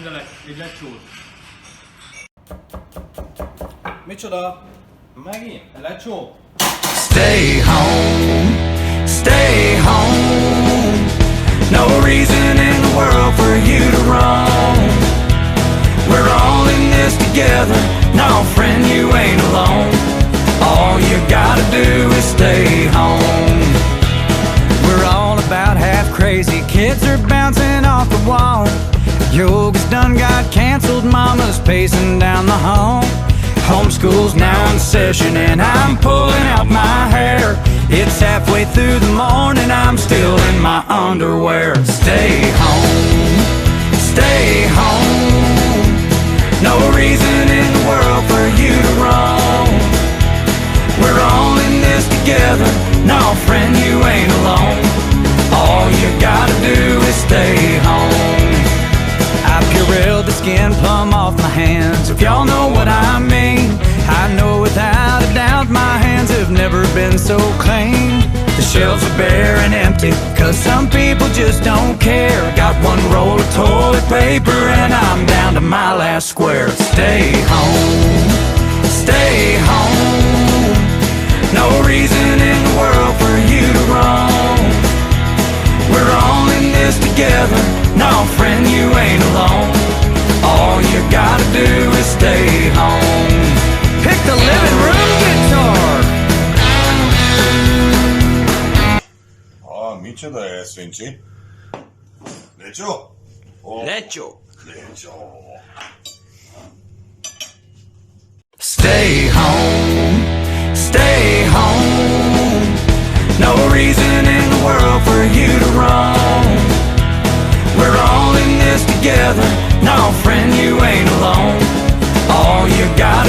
Prendere il leccioso. Micsoda? Megint? Lecsó? Stay home, stay home. No reason in the world for you to roam. We're all in this together. No, friend, you ain't alone. All you gotta do is stay home. We're all about half crazy. Kids are bouncing off the wall. Yoga's done got canceled. Mama's pacing down the hall. Homeschool's now in session and I'm pulling out my hair. It's halfway through the morning, I'm still in my underwear. Stay home, stay home. No reason in the world for you to roam. We're all in this together. No, friend, you ain't alone. All you gotta do is stay home. I Purelled the skin plumb off my hands, if y'all know what I mean. I know without a doubt my hands have never been so clean. The shelves are bare and empty, cause some people just don't care. Got one roll of toilet paper and I'm down to my last square. Stay home, stay home. No reason in the world for you to roam. We're all in this together. No, friend, you ain't alone. All you gotta do is stay home. Pick the living room guitar. Micsoda ez, Fincsi? Lecsó? Lecsó. Lecsó. Stay home, stay home. No reason in the world for you to roam. We're all in this together. No, friend, you ain't alone. All you got